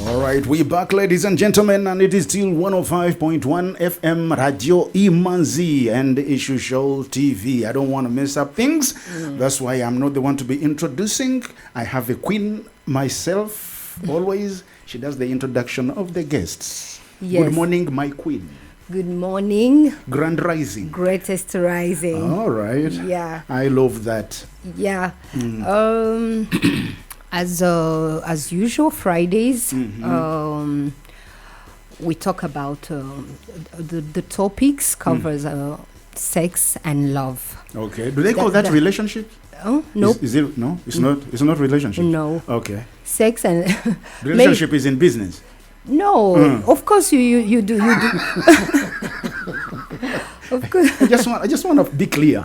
All right, we're back, ladies and gentlemen, and it is still 105.1 FM Radio Imanzi and Issue Show TV. I don't want to mess up things. That's why I'm not the one to be introducing. I have a queen myself, always. She does the introduction of the guests. Yes. Good morning, my queen. Good morning. Grand rising. Greatest rising. All right. Yeah. I love that. Yeah. As usual, Fridays, we talk about the topics covers sex and love. Okay. Do they call that relationship? Oh no. Is it no? It's not. It's not relationship. No. Okay. Sex and relationship is in business. No, of course you do. Of course. I just want to be clear.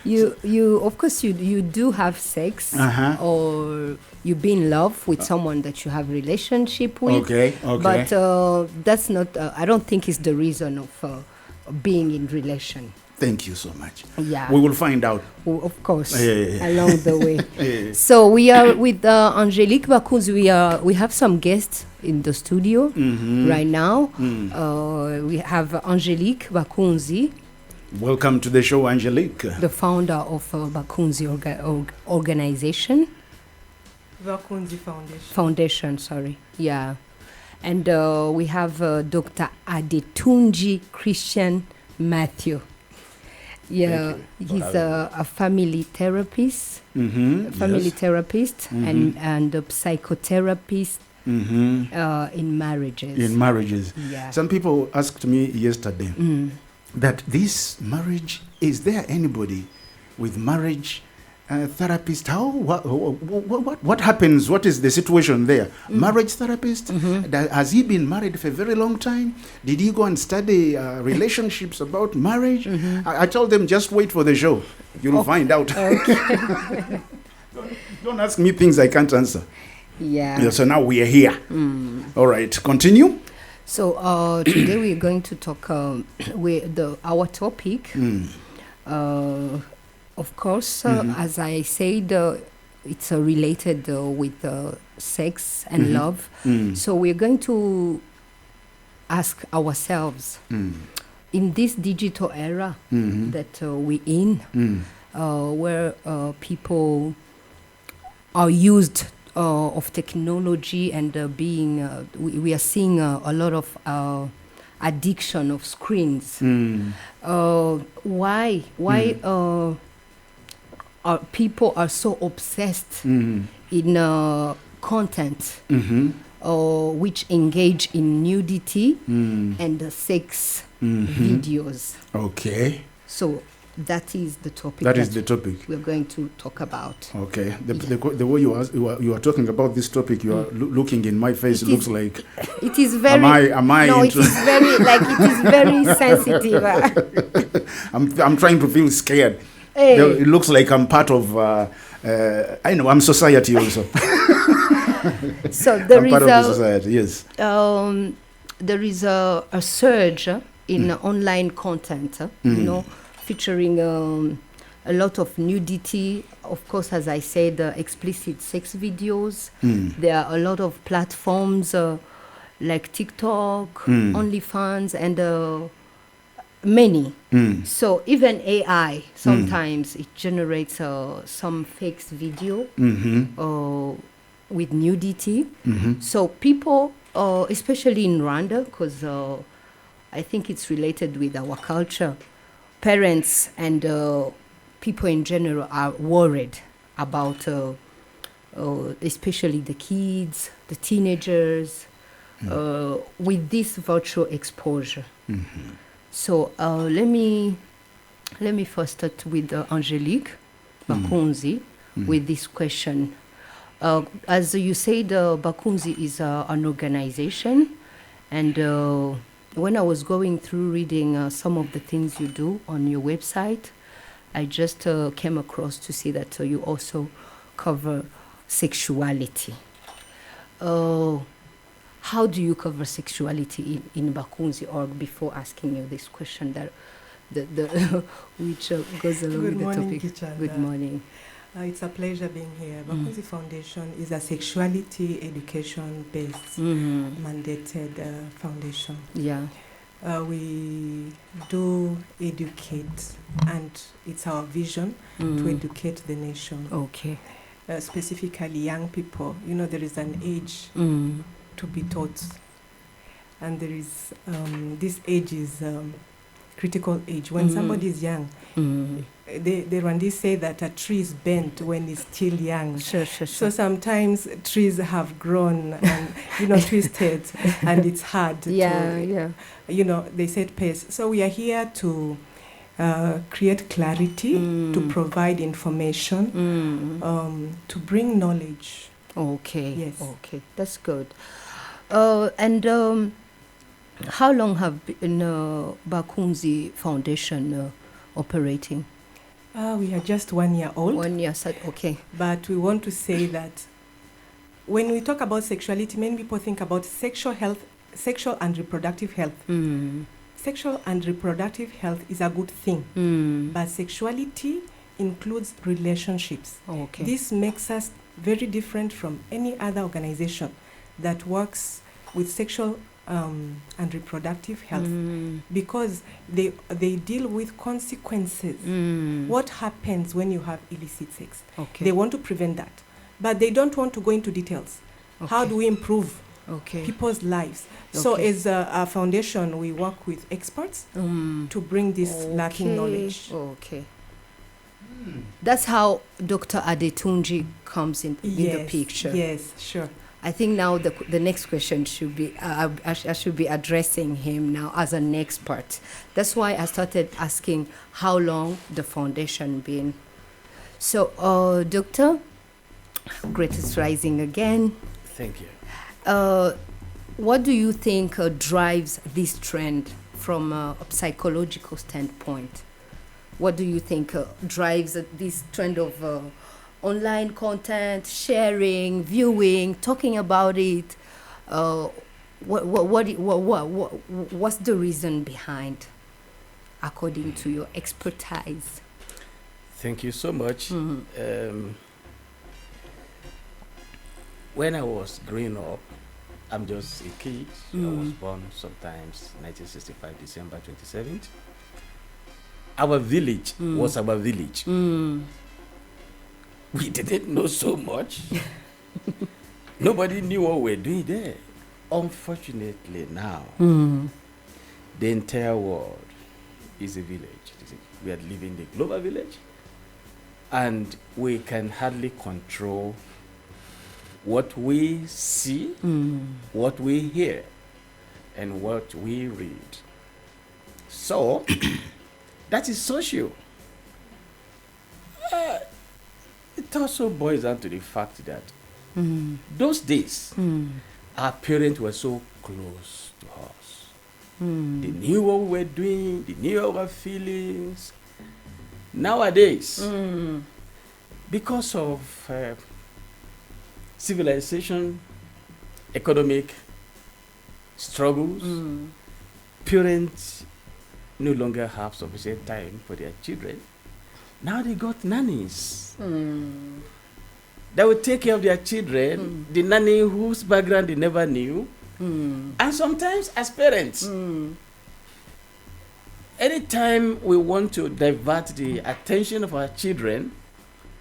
You of course you do have sex, or you be in love with someone that you have relationship with. Okay. But that's not. I don't think it's the reason of being in relation. Thank you so much. Yeah. We will find out. Of course, along the way. So we are with Angelique Bakunzi. We have some guests in the studio right now. We have Angelique Bakunzi. Welcome to the show, Angelique. The founder of Bakunzi organization. Bakunzi Foundation, sorry. Yeah. And we have Dr. Adetunji Christian Matthew. Yeah, he's a family therapist, therapist, and a psychotherapist in marriages. In marriages. Yeah. Some people asked me yesterday that this marriage, is there anybody with marriage therapist? What happens? What is the situation there? Marriage therapist? Has he been married for a very long time? Did he go and study relationships about marriage? I told them, just wait for the show. You'll find out. Okay. Don't ask me things I can't answer. Yeah. So now we are here. All right, continue. So today we're going to talk with our topic. Of course, as I said, it's related with sex and love. So we're going to ask ourselves, in this digital era that we're in, where people are used of technology and we are seeing a lot of addiction of screens. Why people are so obsessed in content which engage in nudity and sex videos. Okay. So that is the topic. That is the topic we're going to talk about. Okay. The way you are talking about this topic, you are looking in my face. It looks like it is very. Am I? No, it is very it is very sensitive. I'm trying to feel scared. Hey. It looks like I'm part of. I know I'm society also. So there I'm part of the society. Yes. There is a surge in online content. Featuring a lot of nudity. Of course, as I said, explicit sex videos. There are a lot of platforms like TikTok, OnlyFans, and many. So even AI, sometimes it generates some fake video with nudity. So people, especially in Rwanda, because I think it's related with our culture, parents and people in general are worried about, especially the kids, the teenagers, with this virtual exposure. So let me first start with Angelique Bakunzi with this question. As you said, Bakunzi is an organization, and when I was going through reading some of the things you do on your website, I just came across to see that you also cover sexuality. How do you cover sexuality in Bakunzi org? Before asking you this question, that which goes along with the topic. Kichanda. Good morning. It's a pleasure being here. Bakunzi Foundation is a sexuality education-based mandated foundation. Yeah. We do educate, and it's our vision to educate the nation. Okay. Specifically young people. You know, there is an age to be taught, and there is this age is critical age. When somebody is young, the Rwandese say that a tree is bent when it's still young. Sure. So sometimes trees have grown and, twisted, and it's hard to, they set pace. So we are here to create clarity, to provide information, to bring knowledge. Okay. Yes. Okay, that's good. And how long have been Bakunzi Foundation operating? We are just 1 year old. 1 year, okay. But we want to say that when we talk about sexuality, many people think about sexual and reproductive health. Sexual and reproductive health is a good thing, but sexuality includes relationships. Okay. This makes us very different from any other organization that works with sexual and reproductive health, because they deal with consequences. What happens when you have illicit sex? Okay. They want to prevent that, but they don't want to go into details. Okay. How do we improve Okay. people's lives? So as a foundation, we work with experts to bring this lacking knowledge. Okay. That's how Dr. Adetunji comes in the picture. Yes, sure. I think now the next question should be, I should be addressing him now as an expert. That's why I started asking how long the foundation been. So, Doctor, greatest rising again. Thank you. What do you think drives this trend from a psychological standpoint? What do you think drives this trend of online content, sharing, viewing, talking about it? What's the reason behind, according to your expertise? Thank you so much. When I was growing up, I'm just a kid. I was born sometimes 1965, December 27th. Our village was our village. We didn't know so much. Nobody knew what we were doing there. Unfortunately now, the entire world is a village. We are living the global village, and we can hardly control what we see, what we hear, and what we read. So, that is social. It also boils down to the fact that those days, our parents were so close to us. They knew what we were doing, they knew our feelings. Nowadays, because of civilization, economic struggles, parents no longer have sufficient time for their children. Now they got nannies that will take care of their children, the nanny whose background they never knew. And sometimes as parents, anytime we want to divert the attention of our children,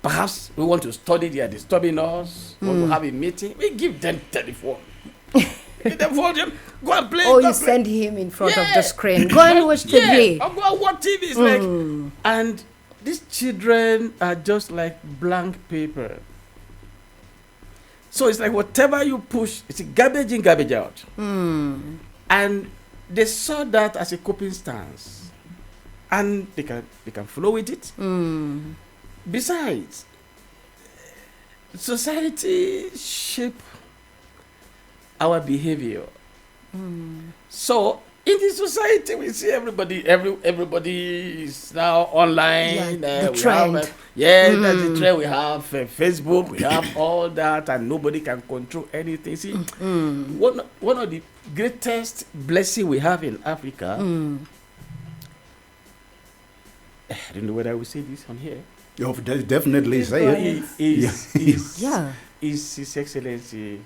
perhaps we want to study, they are disturbing us, want to have a meeting, we give them telephone. Give them phone, go and play. Or you send him in front of the screen. Go and watch TV. Yeah, go and watch TV. It's like, and these children are just like blank paper. So it's like whatever you push, it's garbage in, garbage out. And they saw that as a coping stance, and they can flow with it. Besides, society shape our behavior. So in the society, we see everybody is now online. The trend. That's the trend. We have Facebook, we have all that, and nobody can control anything. See, one of the greatest blessing we have in Africa, I don't know whether I will say this on here. Definitely say Yeah. Is His Excellency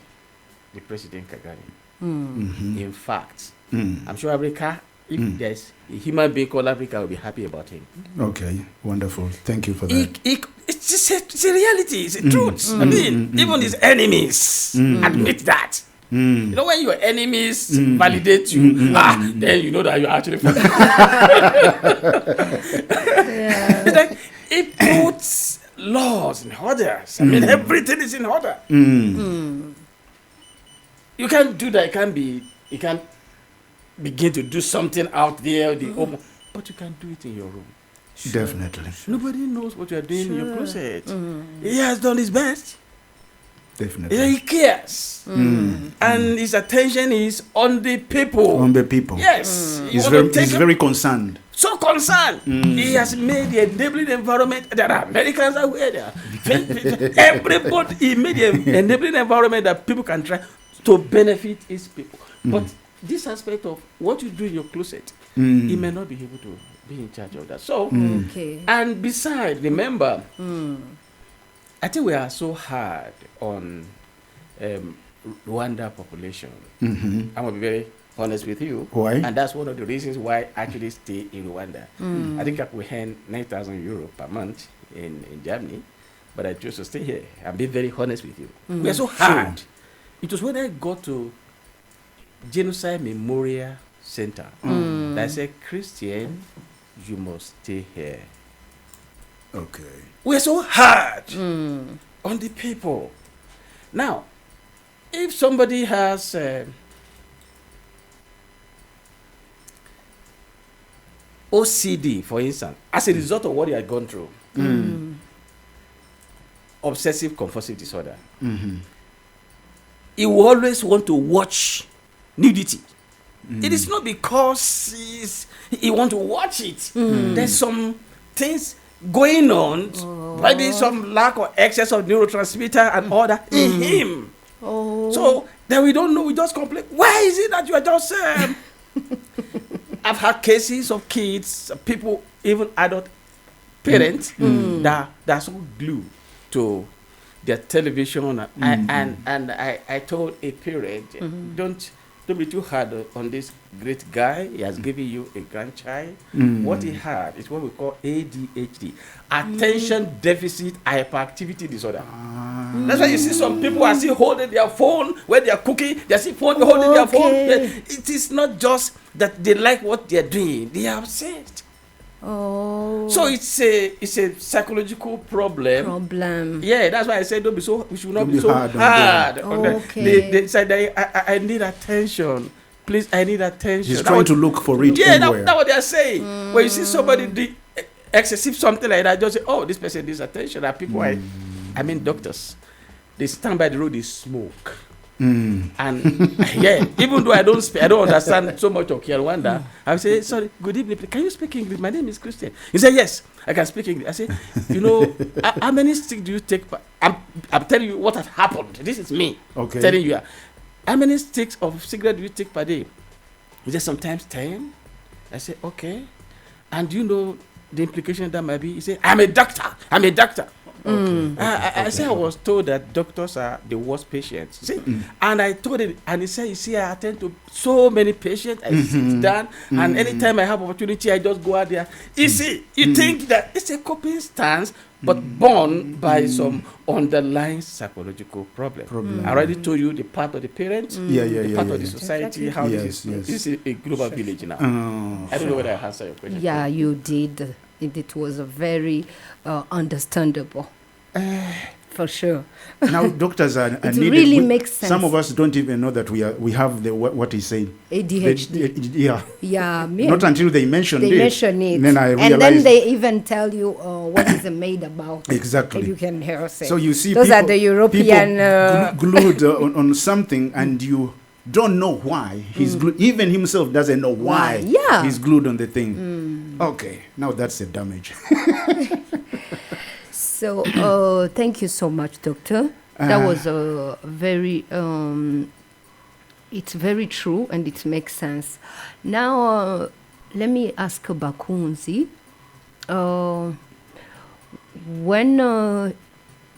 the President Kagame. In fact, I'm sure Africa, if there's a human being called Africa, will be happy about him. Okay, wonderful. Thank you for that. It's a reality. It's a truth. I mean, even his enemies admit that. You know, when your enemies validate you, then you know that you're actually It's like, it puts laws in order. I mean, everything is in order. You can't do that. You can't begin to do something out there, but you can do it in your room. Definitely. Nobody knows what you are doing in your closet. He has done his best. Definitely. He cares. And his attention is on the people. On the people. Yes. He's very concerned. So concerned. He has made the enabling environment. There are Americans out there. Everybody, he made the enabling environment that people can try to benefit his people. But this aspect of what you do in your closet, he may not be able to be in charge of that. So, and besides, remember, I think we are so hard on Rwanda population. I'm going to be very honest with you. Why? And that's one of the reasons why I actually stay in Rwanda. I think we earn 9,000 euro per month in Germany, but I choose to stay here. I'm being very honest with you. We are so hard. It was when I got to Genocide Memorial Center that I said, Christian, you must stay here. Okay. We're so hard on the people. Now, if somebody has OCD, for instance, as a result of what he had gone through, obsessive compulsive disorder, he will always want to watch nudity. It is not because he want to watch it. There's some things going on, maybe some lack or excess of neurotransmitter and all that in him. So then we don't know, we just complain. Why is it that you are just I've had cases of kids, people, even adult parents that are so glued to their television, and I told a parent, don't be too hard on this great guy. He has given you a grandchild. What he had is what we call ADHD, attention deficit hyperactivity disorder. That's why you see some people are still holding their phone when they are cooking. They are still holding their phone. It is not just that they like what they are doing; they are obsessed. So it's a psychological problem. Yeah, that's why I said we should not be so hard on them. They said I need attention. Please, I need attention. He's trying to look for it. Yeah, that's what they are saying. When you see somebody do excessive something like that, just say, oh, this person needs attention. And people, I mean doctors, they stand by the road, they smoke. And yeah, even though I don't understand so much of Kinyarwanda, I say, sorry, good evening, can you speak English? My name is Christian. He said, yes, I can speak English. I say, you know, how many sticks do you take? I'm telling you what has happened. This is me telling you. How many sticks of cigarette do you take per day? He said, sometimes 10. I say, okay. And do you know the implication that might be? He said, I'm a doctor. I say I was told that doctors are the worst patients. See? And I told him, and he said, you see, I attend to so many patients. I sit down, and anytime I have opportunity, I just go out there. You see, you think that it's a coping stance, but born by some underlying psychological problem. I already told you the part of the parents, the part of the society, how this is a global village now. I don't know whether I answered your question. Yeah, you did. It was a very understandable. For sure. Now doctors are it needed. Really makes sense. Some of us don't even know that we have the what he's saying. ADHD. Yeah. Not until they mention it. Then I realized. And then they even tell you what is it made about. Exactly. And you can hear us say. So you see, those are the European glued on something, and you don't know why he's glued. Even himself doesn't know why he's glued on the thing. Okay, now that's the damage. So thank you so much, Doctor. That was a very, it's very true and it makes sense. Now, let me ask Bakunzi. when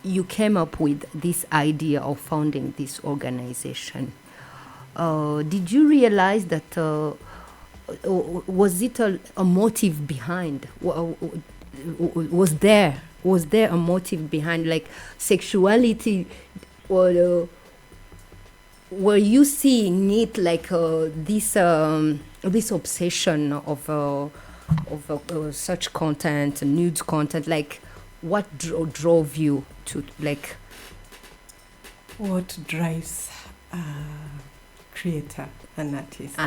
you came up with this idea of founding this organization, did you realize that was it a motive behind? Was there a motive behind, like sexuality, or were you seeing it like this obsession of such content, nude content? Like, what drove you to, like? What drives a creator, an artist?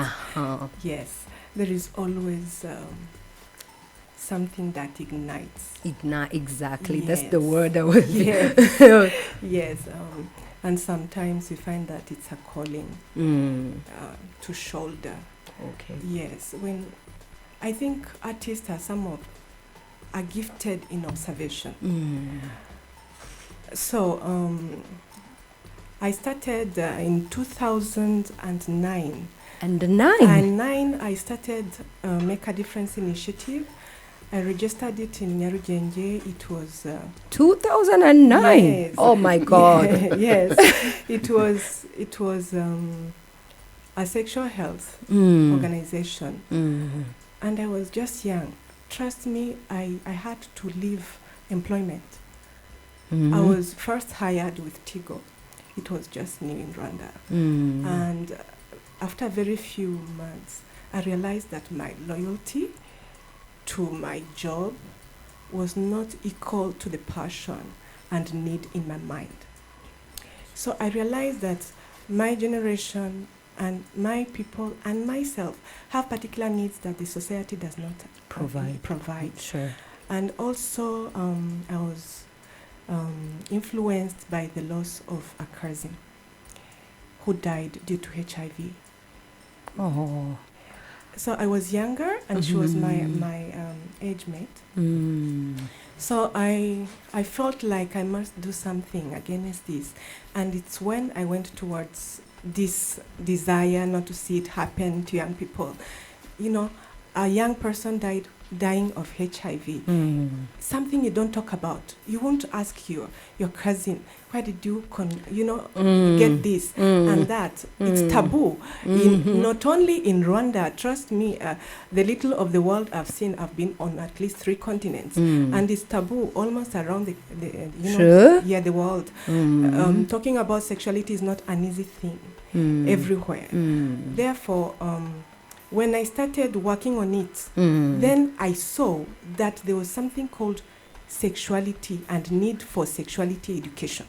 Yes, there is always something that ignites. Exactly. Yes. That's the Yes. word I was. Yes. Yes. And sometimes you find that it's a calling to shoulder. Okay. Yes. When I think artists are gifted in observation. So I started in 2009. And nine. And I started Make a Difference initiative. I registered it in Nyarugenge. It was 2009. Yes. Oh my God. Yes, it was a sexual health organization, and I was just young. Trust me, I had to leave employment. I was first hired with Tigo. It was just new in Rwanda, and after very few months, I realized that my loyalty to my job was not equal to the passion and need in my mind. So I realized that my generation and my people and myself have particular needs that the society does not provide. Sure. And also I was influenced by the loss of a cousin who died due to HIV. Oh. So I was younger, and she was my age mate. So I felt like I must do something against this, and it's when I went towards this desire not to see it happen to young people. You know, a young person dying of HIV. Something you don't talk about. You won't ask your cousin, why did you get this and that? It's taboo. Not only in Rwanda, trust me, the little of the world I've seen, I've been on at least 3 continents, and it's taboo almost around the the world. Talking about sexuality is not an easy thing everywhere. Therefore, when I started working on it, then I saw that there was something called sexuality and need for sexuality education,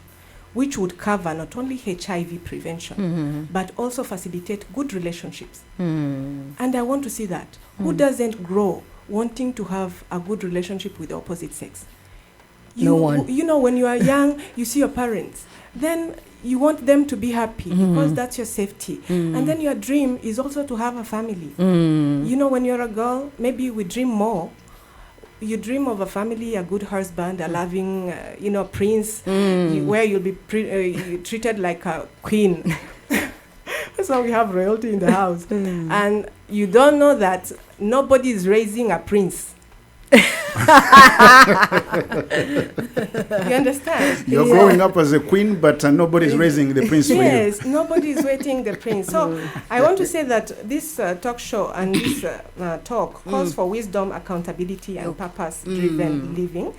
which would cover not only HIV prevention, but also facilitate good relationships. And I want to see that. Who doesn't grow wanting to have a good relationship with the opposite sex? No one. You know, when you are young, you see your parents, then you want them to be happy because that's your safety. And then your dream is also to have a family. You know, when you're a girl, maybe we dream more. You dream of a family, a good husband, a loving, prince, where you'll be treated like a queen. That's why we have royalty in the house. And you don't know that nobody is raising a prince. You understand? You're growing up as a queen, but nobody's raising the prince for you. Yes, nobody is waiting the prince. So I want to say that this talk show and this talk calls for wisdom, accountability, and purpose-driven living,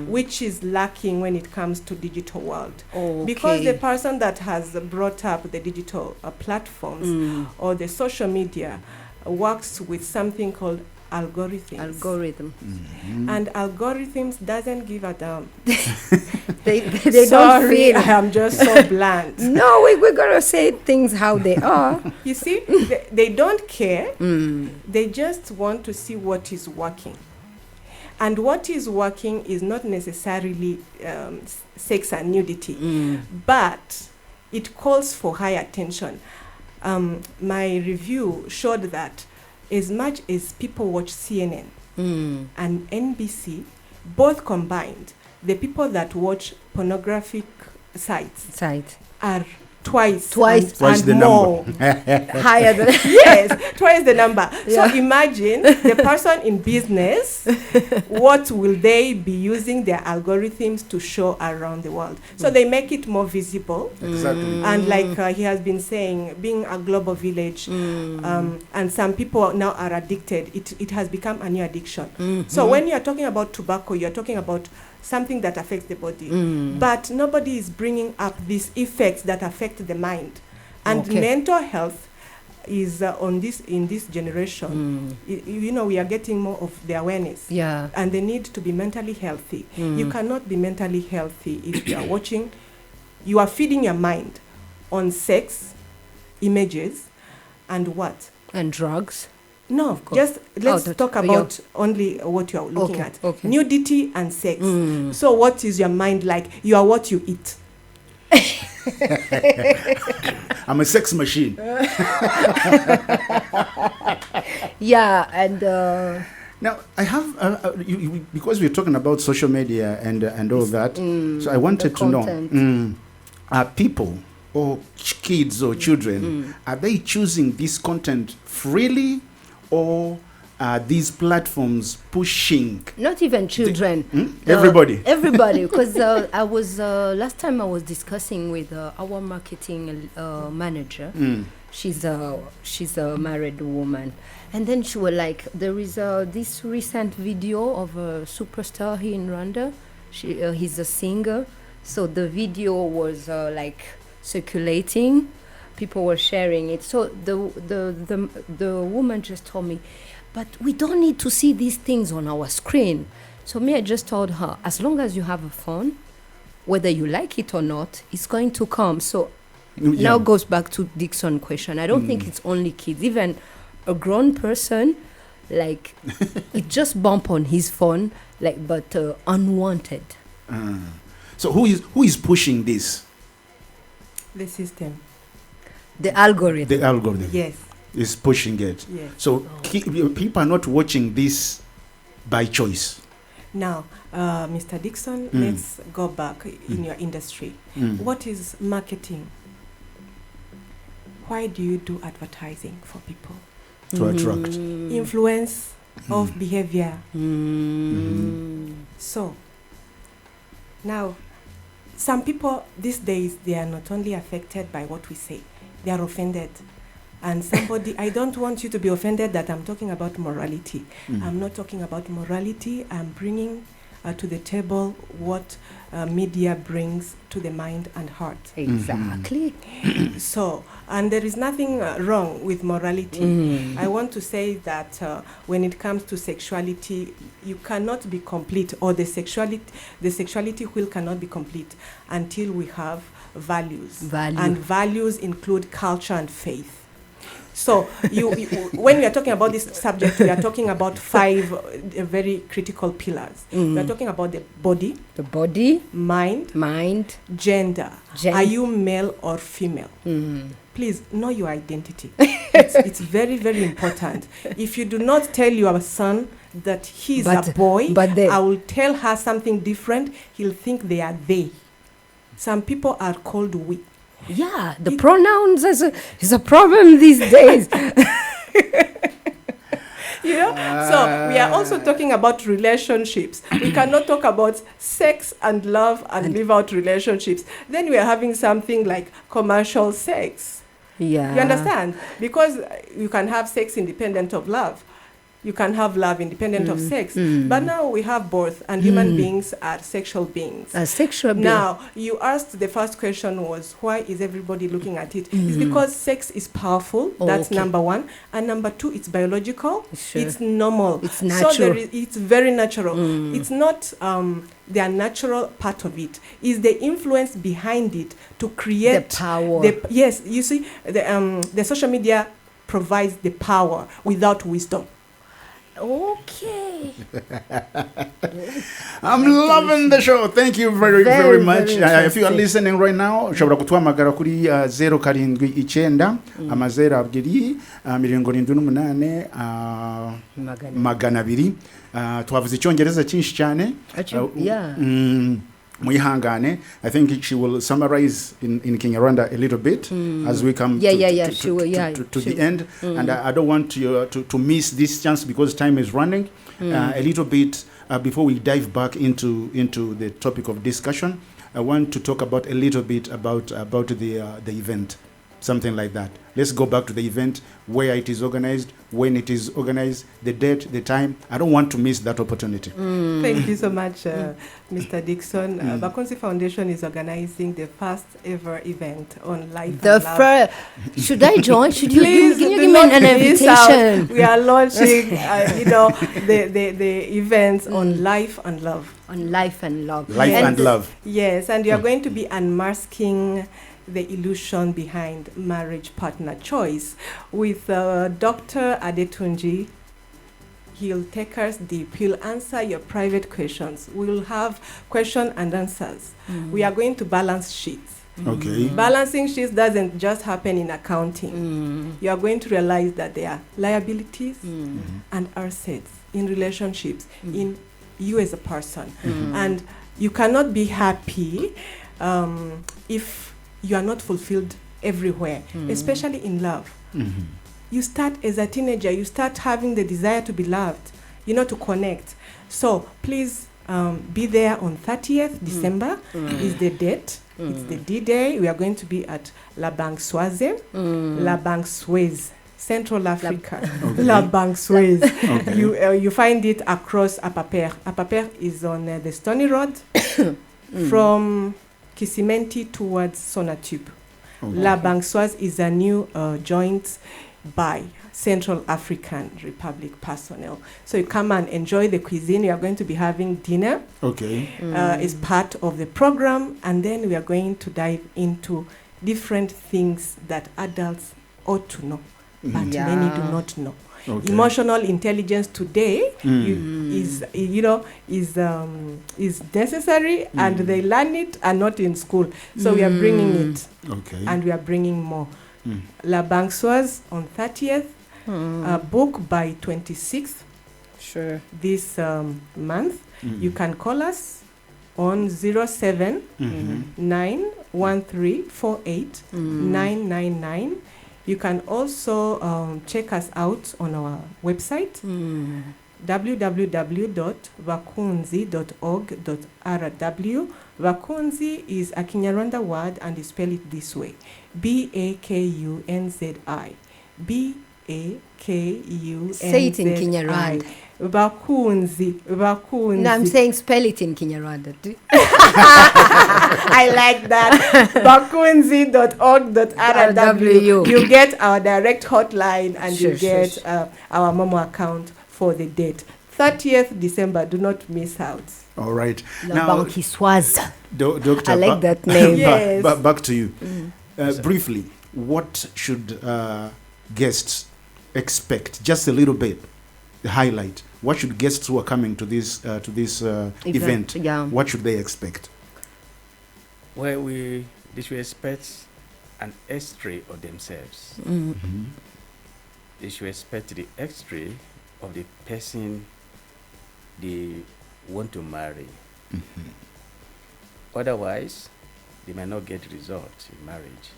which is lacking when it comes to digital world. Because the person that has brought up the digital platforms or the social media works with something called algorithm. And algorithms doesn't give a damn. they Sorry, don't feel. I am just so blunt. No, we're gonna say things how they are. You see, they don't care. They just want to see what is working. And what is working is not necessarily sex and nudity, but it calls for high attention. My review showed that as much as people watch CNN and NBC, both combined, the people that watch pornographic sites are twice the more. Higher than Yes, twice the number. Yeah. So imagine the person in business, what will they be using their algorithms to show around the world? So they make it more visible. Exactly. And like he has been saying, being a global village, and some people now are addicted, it has become a new addiction. So when you're talking about tobacco, you're talking about something that affects the body. But nobody is bringing up these effects that affect the mind. And mental health is in this generation. You know, we are getting more of the awareness. Yeah. And the need to be mentally healthy. You cannot be mentally healthy if you are watching, you are feeding your mind on sex, images, and what? And drugs. No, just let's talk about yeah. only what you are looking at. Okay. Nudity and sex. So what is your mind like? You are what you eat. I'm a sex machine. Yeah, and now I have because we're talking about social media and all that. So I wanted to know, are people or kids or children, are they choosing this content freely, or are these platforms pushing? not even children. Everybody. Everybody, because I was last time I was discussing with our marketing manager. She's a married woman, and then she was like, there is this recent video of a superstar here in Rwanda. He's a singer, so the video was like circulating. People were sharing it. So the woman just told me, but we don't need to see these things on our screen. So I just told her, as long as you have a phone, whether you like it or not, it's going to come. So now goes back to Dixon's question. I don't think it's only kids. Even a grown person, like, it just bump on his phone, like, but unwanted. So who is pushing this? The system. The algorithm. The algorithm. Yes. Is pushing it. Yes. So people are not watching this by choice. Now, Mr. Dixon, let's go back in your industry. What is marketing? Why do you do advertising for people? To attract. Influence of behavior. So, now, some people these days, they are not only affected by what we say, they are offended. And somebody, I don't want you to be offended that I'm talking about morality. I'm not talking about morality. I'm bringing to the table what media brings to the mind and heart. Exactly. So, and there is nothing wrong with morality. I want to say that when it comes to sexuality, you cannot be complete, or the sexuality wheel cannot be complete until we have values. And values include culture and faith. So when we are talking about this subject, we are talking about 5 very critical pillars. We are talking about the body, mind, gender. Are you male or female? Please know your identity. It's very, very important. If you do not tell your son that he's a boy, I will tell her something different, he'll think they are they. Some people are called we. Yeah, the pronouns is a problem these days. You know, so we are also talking about relationships. We cannot talk about sex and love and live out relationships. Then we are having something like commercial sex. Yeah. You understand? Because you can have sex independent of love. You can have love independent of sex. But now we have both, and human beings are sexual beings. Now, you asked, the first question was, why is everybody looking at it? It's because sex is powerful. That's number one. And number 2, it's biological. Sure. It's normal. It's natural. So it's very natural. It's not the natural part of it. It's the influence behind it to create the power. Yes, you see, the social media provides the power without wisdom. Okay. I'm loving the show. Thank you very, very much. If you are listening right now, ushobora kutuhamagara kuri 079 amazero 2 78 200. Twavuze icyongereza cyinshi cyane. Muihangane. I think she will summarize in Kinyarwanda a little bit as we come to the end. And I don't want you to miss this chance because time is running. A little bit before we dive back into the topic of discussion, I want to talk about a little bit about the event, something like that. Let's go back to the event, where it is organized, when it is organized, the date, the time. I don't want to miss that opportunity. Thank you so much, Mr. Dixon. Bakunzi Foundation is organizing the first ever event on life and love. Should I join? Should you Please give me an invitation? We are launching, the events on life and love. On life and love. Life and love. Yes, and you are going to be unmasking the illusion behind marriage partner choice with Dr. Adetunji. He'll take us deep. He'll answer your private questions. We'll have question and answers. We are going to balance sheets. Okay. Balancing sheets doesn't just happen in accounting. You are going to realize that there are liabilities and assets in relationships, in you as a person. And you cannot be happy if you are not fulfilled everywhere, especially in love. You start as a teenager, you start having the desire to be loved, to connect. So please be there on 30th December is the date. It's the D-Day. We are going to be at La Banque-Soise, La Banque-Soise, Central Africa. La Banque-Soise. Okay. You find it across Apaper. Apaper is on the Stony Road from Kisimenti towards Sonatube. Okay. La Banque-Soise is a new joint by Central African Republic personnel. So you come and enjoy the cuisine. We are going to be having dinner. Okay. It's part of the program. And then we are going to dive into different things that adults ought to know, but many do not know. Okay. Emotional intelligence today is necessary, and they learn it and not in school. So we are bringing it, and we are bringing more. La Banque-Soise on 30th, book by 26th. Sure. This month, you can call us on 07 91348 999. You can also check us out on our website, www.bakunzi.org.rw. Bakunzi is a Kinyarwanda word, and you spell it this way: Bakunzi. Bakunzi. Say it in Kinyarwanda. Bakunzi. No, I'm saying spell it in Kinyarwanda. I like that. Bakunzi.org.rw. You get our direct hotline, and you get our Momo account for the date. 30th December. Do not miss out. All right. La Banque-Soise. Doctor, I like that name. Yes. Back to you. Briefly, what should guests expect? Just a little bit. The highlight. What should guests who are coming to this event? What should they expect? Well, they should expect an x-ray of themselves. They should expect the x-ray of the person they want to marry. Otherwise, they may not get results in marriage.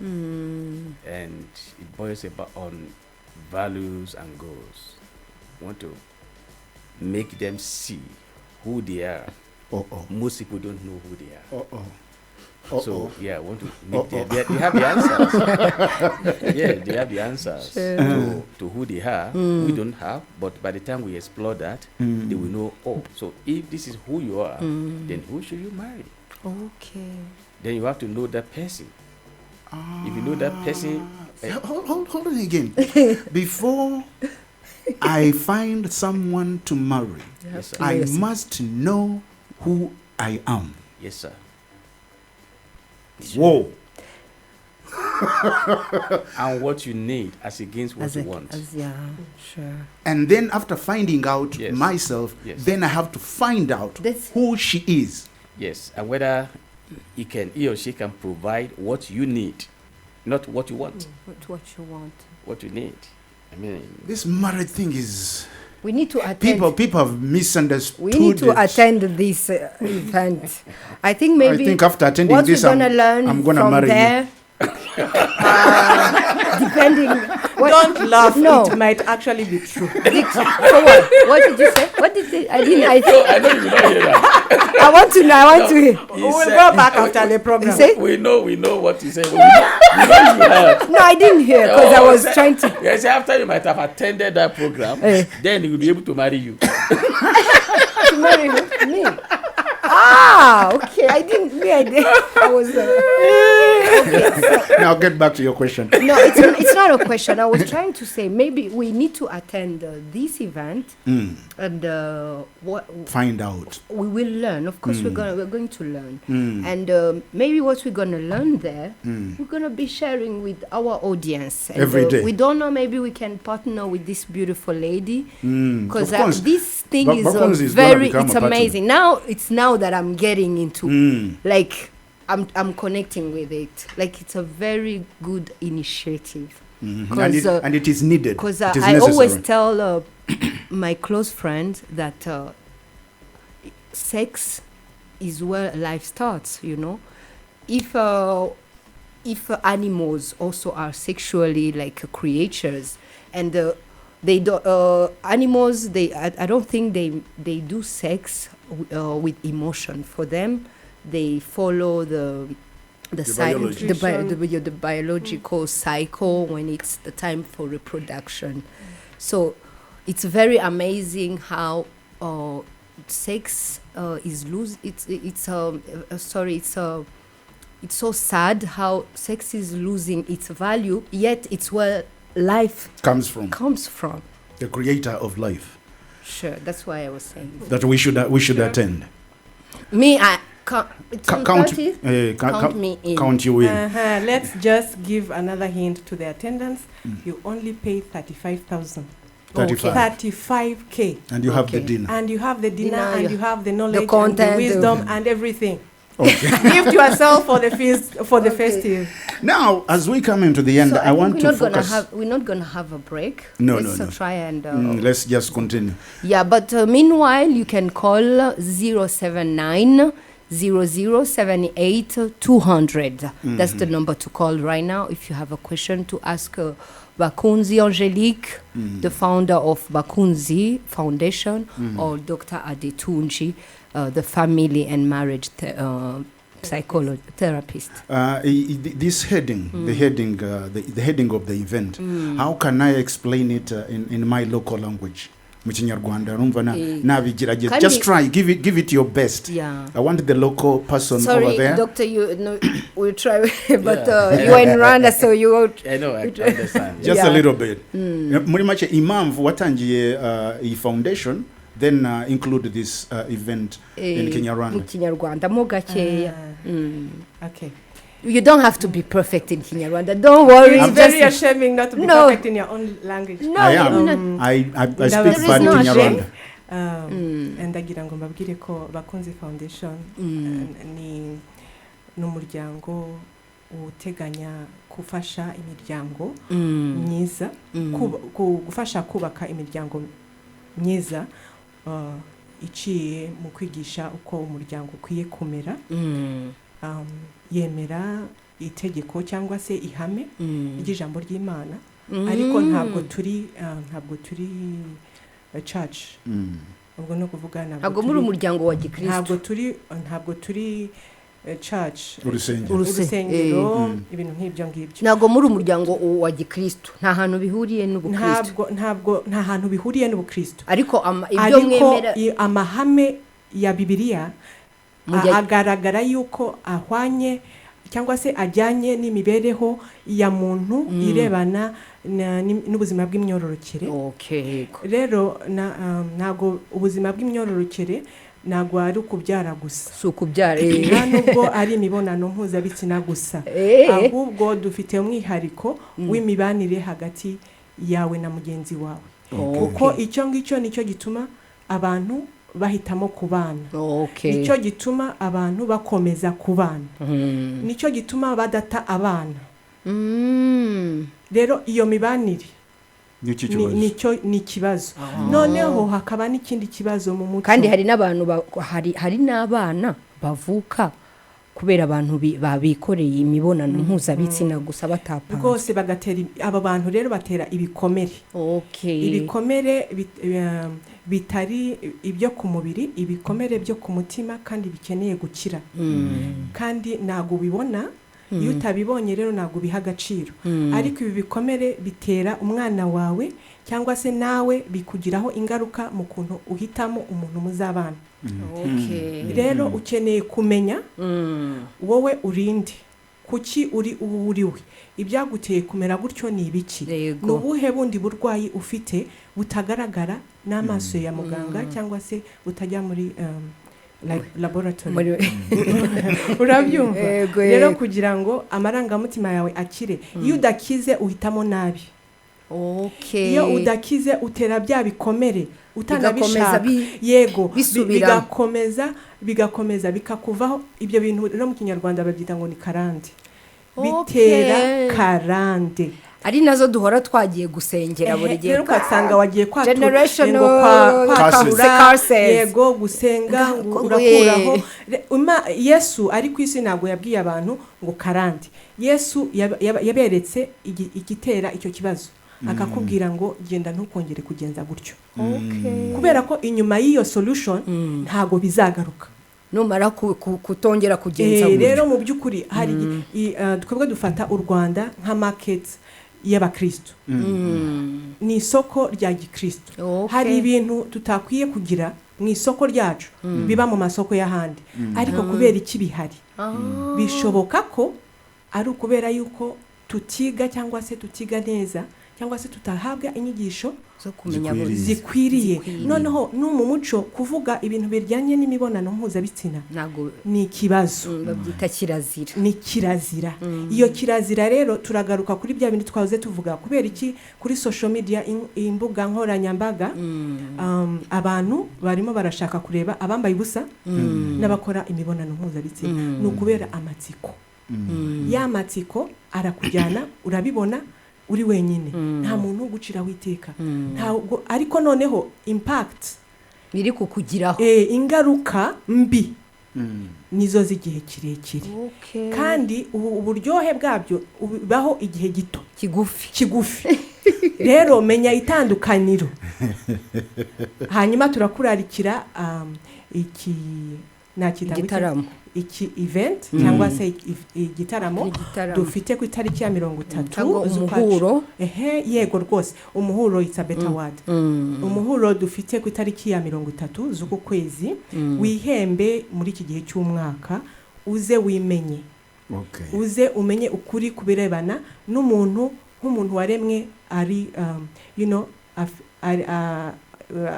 And it boils on values and goals. Want to make them see who they are. Most people don't know who they are. So want to make them. They have the answers. They have the answers to who they are. We don't have, but by the time we explore that, they will know. So if this is who you are, then who should you marry? Okay. Then you have to know that person. If you know that person, hold on again. Before I find someone to marry, yes, sir. I must know who I am. Yes, sir. Whoa. And what you need as against what you want. Sure. And then after finding out myself, then I have to find out who she is. Yes, and whether he or she can provide what you need, not what you want. What you want. What you need. I mean, this marriage thing is We need to attend. People have misunderstood. We need to attend this event. I think after attending what this, we're gonna learn I'm gonna from marry there. you. Depending. Don't laugh. No. It might actually be true. So what? What did you say? What did you, I didn't. I know you don't hear that. I want to know. I want to hear. We'll go back after the program. We know what you said. We know you heard. No, I didn't hear because I was trying to. Yes, after you might have attended that program, then he will be able to marry you. To marry me. Ah, okay. I didn't. I was. Now get back to your question. No, it's not a question. I was trying to say maybe we need to attend this event and find out. We will learn. Of course, we're going to learn, and maybe what we're going to learn there, we're going to be sharing with our audience and, every day. We don't know. Maybe we can partner with this beautiful lady because this thing is very. It's amazing. Now that I'm getting into like. I'm connecting with it. Like it's a very good initiative. And it is needed. Because I always tell my close friends that sex is where life starts. You know, if animals also are sexually like creatures, and they do animals. I don't think they do sex with emotion. For them, they follow the biological cycle when it's the time for reproduction. So it's very amazing how sex is it's so sad how sex is losing its value, yet it's where life comes from. The creator of life. Sure, that's why I was saying that we should attend. Me, count me in. Count you in. Let's just give another hint to the attendance. You only pay 35,000. 35K. And you have the dinner. And you have the dinner, and you have the knowledge, the content, and the wisdom, and everything. Okay. Gift yourself for the feast, for the festive. Now, as we come into the end, I want to focus. We're not going to have a break. No. Try and... let's just continue. Yeah, but meanwhile, you can call 079 0078 200. That's the number to call right now if you have a question to ask Bakunzi Angelique, the founder of Bakunzi Foundation, or Dr. Adetunji, the family and marriage therapist. This heading, the heading of the event, how can I explain it in my local language? Just try, give it your best. Yeah. I want the local person over there. Doctor, we'll try, but you are in Rwanda, so you won't. I know, I understand. Just a little bit. Muri make imam watangiye foundation, then include this event in Kinyarwanda. Mo gakeya. Okay. You don't have to be perfect in Kinyarwanda. Don't worry. It's very ashamed not to be perfect in your own language. No, I am. I speak bad Kinyarwanda. Ndagira ngo mbabwire ko Bakunzi Foundation ni n'umuryango uteganya gufasha imiryango myiza, gufasha kubaka imiryango myiza iciye mu kwigisha uko umuryango ukwiye kumera. Yemera itegeko cyangwa se ihame ry'ijambo ry'Imana, ariko ntabwo turi church. Ubwo no kuvuga ntabwo muri umuryango wa Gikristo. Ntabwo turi church. Urusengero, ibintu nk'ibyo ngibyo. Ntabwo muri umuryango wa Gikristo. Nta hantu bihuriye n'ubukristo. Nta hantu bihuriye n'ubukristo. Ariko ibyo mwemera amahame ya Bibiliya agaragara yuko ahwanye cyangwa se ajyanye n'imibereho ya muntu irebana n'ubuzima bw'imyororokere. Okay. Rero nago ubuzima bw'imyororokere nagwa ari kubyara gusa. Sukubyara. Nubwo ari imibonano mpuzabitsina gusa. Ahubwo dufite umwihariko w'imibanire hagati yawe na mugenzi wawe. Kuko icyo ngicyo nicyo gituma abantu bahitamo kubana. Nicyo gituma abantu bakomeza kubana. Nicyo gituma badata abana. Rero iyo mibanire ni ikibazo noneho hakaba n'ikindi kibazo mu muco kandi hari n'abantu hari n'abana bavuka kubera abantu babikoreye imibonano mpuzabitsina gusa batapanze rwose bagatera aba bantu rero batera ibikomere ibikomere bitari ibyo ku mubiri ibikomere byo ku mutima kandi bikeneye gukira kandi ntago ubibona iyo utabibonye rero ntago biha agaciro ariko ibi bikomere bitera umwana wawe cyangwa se nawe bikugiraho ingaruka mu kuntu uhitamo umuntu muzabana rero ukeneye kumenya wowe urinde kuki uriwe ibyaguteye kumera gutyo ni ibiki ni ubuhe bundi burwayi ufite butagaragara n'amaso ya muganga cyangwa se utajya muri laboratory urabyumva rero kugira ngo amarangamutima yawe akire iyo udakize uhitamo nabi iyo udakize utera bya bikomere utanabishaka yego bigakomeza bikakuvaho ibyo bintu no mu kinyarwanda babyita ngo ni karande bitera karande ari nazo duhora twagiye gusengera buri gihe rero ugasanga wagiye kwatura yego gusenga urakuraho Yesu ari ku isi ntabwo yabwiye abantu ngo karande Yesu yaberetse igitera icyo kibazo akakubwira ngo genda ntukongere kugenza gutyo kubera ko inyuma y'iyo solution ntago bizagaruka numara kutongera kugenza gutyo rero mu by'ukuri hari twebwe dufata u Rwanda nka market y'abakristo ni isoko rya gikristo hari ibintu tutakwiye kugira mu isoko ryacu biba mu masoko y'ahandi ariko kubera iki bihari bishoboka ko ari ukubera yuko tutiga cyangwa se tutiga neza cyangwa se tutahabwa inyigisho zo kumenya zikwiriye noneho no mu muco kuvuga ibintu bijyanye n'imibonano mpuzabitsina ni ikibazo babyita kirazira ni kirazira iyo kirazira rero turagaruka kuri bya bintu twahoze tuvuga kubera iki kuri social media imbuga nkoranyambaga abantu barimo barashaka kureba abambaye ubusa n'abakora imibonano mpuzabitsina ni ukubera amatsiko ya matsiko arakujyana urabibona uri wenyine nta muntu uguciraho iteka ntabwo ariko noneho impact biri kukugiraho ingaruka mbi nizo z'igihe kirekire kandi uburyohe bwabyo ubaho igihe gito kigufi rero menya itandukaniro hanyuma turakurarikira iki event cyangwa se igitaramo dufite ku itariki ya 30 umuhuro yego rwose umuhuro it's a better word umuhuro dufite ku itariki ya 30 z'uku kwezi wihembe muri iki gihe cy'umwaka uze wimenye uze umenye ukuri kubirebana n'umuntu nk'umuntu waremwe ari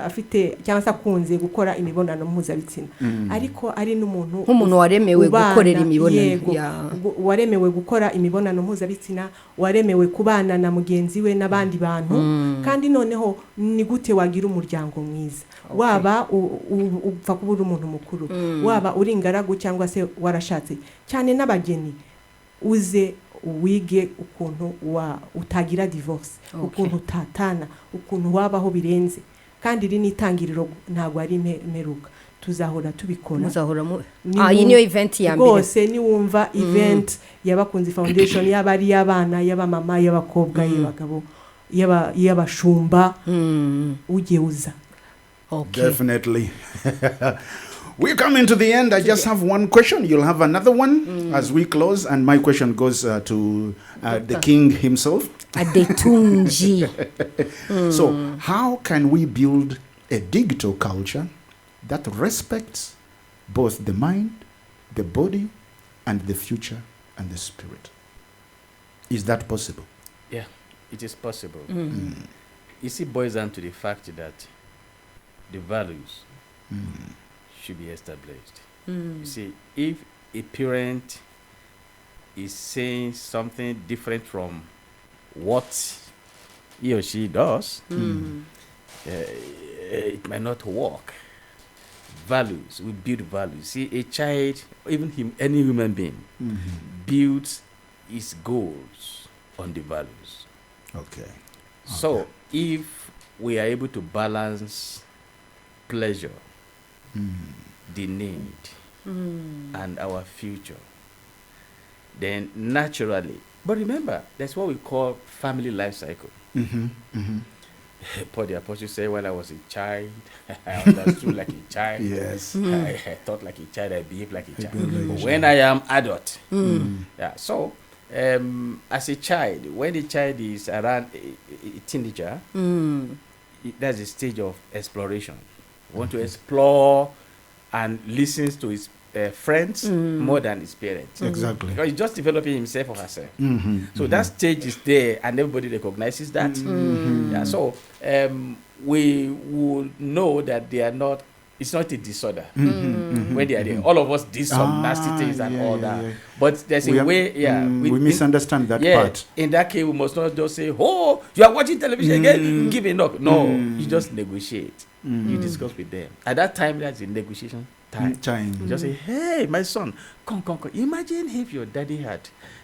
afite cyangwa se akunze gukora imibonano mpuzabitsina ariko ari n'umuntu nk'umuntu waremewe gukorera imibonano waremewe gukora imibonano mpuzabitsina waremewe kubana na mugenzi we n'abandi bantu kandi noneho ni gute wagira umuryango mwiza waba upfa kuba uri umuntu mukuru waba uri ingaragu cyangwa se warashatse cyane n'abageni uze wige ukuntu utagira divorce ukuntu utatana ukuntu wabaho birenze kandi iri n'itangiriro ntabwo ari imperuka tuzahora tubikora iyi niyo event ya mbere rwose niwumva event y'Abakunzi Foundation yaba ari y'abana y'abamama y'abakobwa y'abagabo y'abashumba ujye uza Definitely. We're coming to the end. I just have one question. You'll have another one as we close. And my question goes to the king himself. Adetunji. So how can we build a digital culture that respects both the mind, the body, and the future and the spirit? Is that possible? Yeah, it is possible. You see, boils down to the fact that the values should be established. You see, if a parent is saying something different from what he or she does, it might not work. Values, we build values. See, a child, even any human being, builds his goals on the values. Okay. So if we are able to balance pleasure, the need, and our future, then naturally, but remember, that's what we call family life cycle. Paul the Apostle said, when I was a child, I understood like a child. Yes. I thought like a child, I behaved like a child. But when I am adult, so as a child, when the child is around a teenager, that's the stage of exploration. Want to explore and listens to his friends more than his parents. Exactly. Because he's just developing himself or herself. So that stage is there and everybody recognizes that. Yeah, so we would know that they are not, it's not a disorder when they are there. All of us did some nasty things and all that. But there's a way, we misunderstand that part. In that case, we must not just say, oh, you are watching television again, give a knock. No, you just negotiate. You discuss with them. At that time, that's a negotiation time. You just say, hey, my son, come. Imagine if your daddy had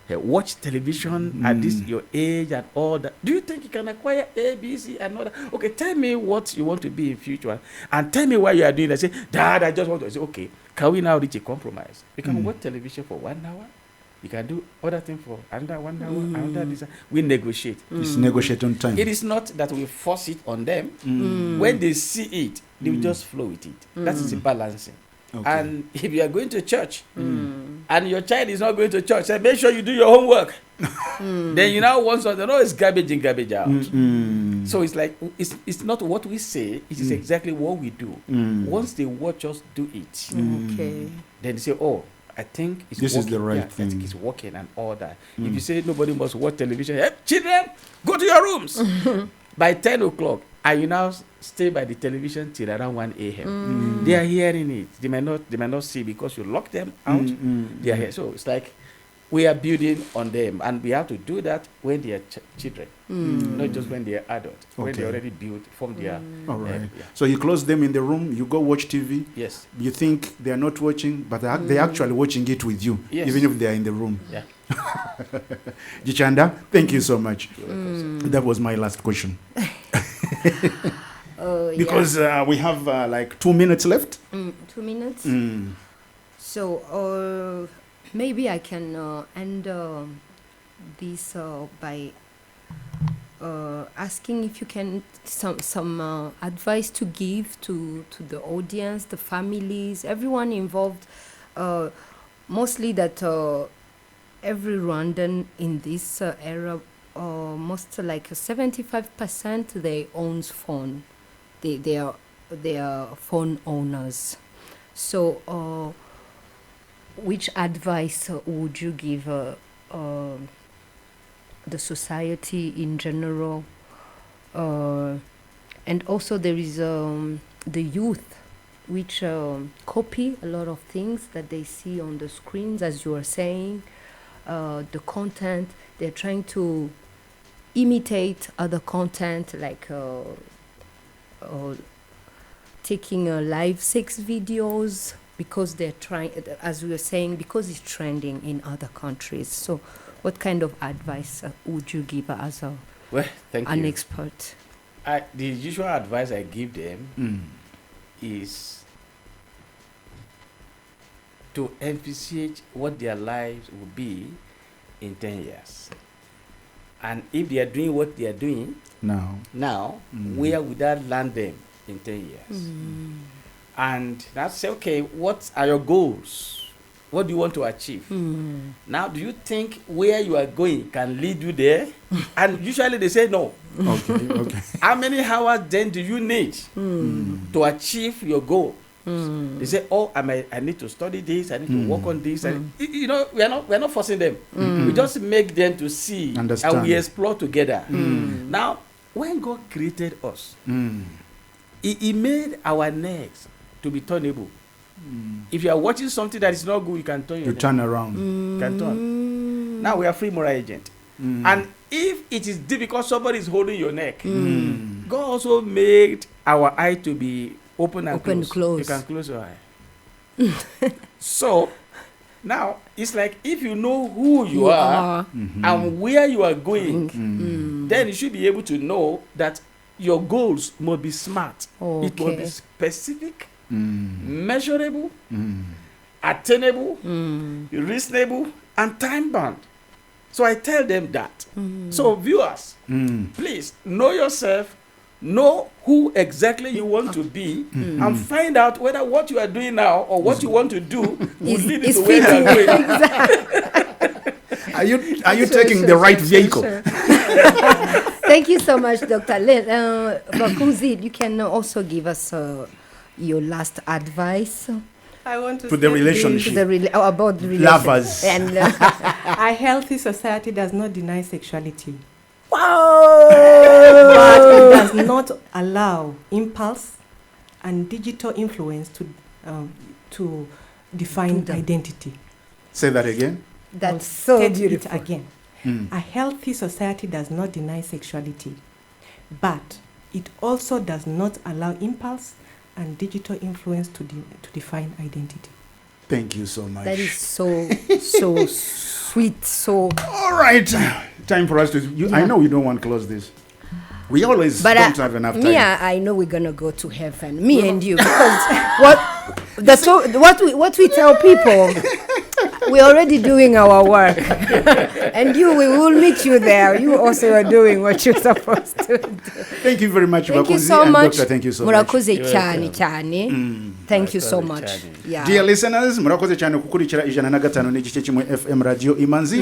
watched television at this your age and all that. Do you think you can acquire A, B, C, and all that? Okay, tell me what you want to be in future, and tell me why you are doing that. Say, Dad, I just want to. I say, okay, can we now reach a compromise? We can watch television for 1 hour. You can do other things for another 1 hour, another this. We negotiate. It's negotiate on time. It is not that we force it on them. When they see it, they will just flow with it. That is the balancing. Okay. And if you are going to church and your child is not going to church, say, make sure you do your homework. Then you now want something. No, it's garbage in, garbage out. So it's like, it's not what we say, it is exactly what we do. Once they watch us do it, then they say, oh, I think it's this working. Is the right thing. I think it's working and all that. If you say nobody must watch television, hey, children, go to your rooms. By 10 o'clock, and you now stay by the television till around 1 a.m. They are hearing it. They might not see because you lock them out. They are here. So it's like we are building on them, and we have to do that when they are children, not just when they are adults. When they already built from their. All right. So you close them in the room. You go watch TV. Yes. You think they are not watching, but they are actually watching it with you, even if they are in the room. Yeah. Gichanda, thank you so much. That was my last question. Because we have like 2 minutes left. 2 minutes. So maybe I can end this by asking if you can some advice to give to the audience, the families, everyone involved. Mostly that every Rwandan in this era, most like 75% they owns phone. They are phone owners. So which advice would you give the society in general? And also there is the youth, which copy a lot of things that they see on the screens, as you are saying. The content, they're trying to imitate other content, like taking live sex videos, because they're trying, as we were saying, because it's trending in other countries. So what kind of advice would you give as an expert? The usual advice I give them is to envisage what their lives will be in 10 years. And if they are doing what they are doing now, where would that land them in 10 years? And now say, okay, what are your goals? What do you want to achieve? Now, do you think where you are going can lead you there? And usually they say no. Okay. How many hours then do you need to achieve your goal? They say, oh, I need to study this, I need to work on this. And, you know, we are not forcing them. We just make them to see, understand, and we explore together. Now, when God created us, He made our necks to be turnable. If you are watching something that is not good, you can turn your neck. turn around. You can turn. Now we are free moral agent. And if it is difficult, somebody is holding your neck. God also made our eye to be open and close. You can close your eye. So Now, it's like if you know who you are and where you are going, then you should be able to know that your goals must be smart. Okay. It must be specific, measurable, attainable, reasonable, and time-bound. So I tell them that. So viewers, please know yourself, know who exactly you want to be, and find out whether what you are doing now or what you want to do will lead you to where you are going. Are you taking the right vehicle? Thank you so much, Dr. Len. Bakunzi, you can also give us your last advice I want to to the relationship. about the relationship. Lovers. And A healthy society does not deny sexuality. wow! But it does not allow impulse and digital influence to define identity. Say that again. That's so State beautiful. it again. A healthy society does not deny sexuality, but it also does not allow impulse and digital influence to define identity. Thank you so much. That is so sweet. So all right. Time for us to. I know you don't want to close this. We always don't have enough time. I know we're gonna go to heaven. Me and you, because what we tell people, we're already doing our work, and we will meet you there. You also are doing what you're supposed to do. Thank you very much, Thank you Bakunzi, so and much. Doctor, thank you so much. Murakoze cyane cyane. Thank you so much. Yeah. Dear listeners, murakoze cyane kukurikira 105 n'igice kimwe FM Radio Imanzi.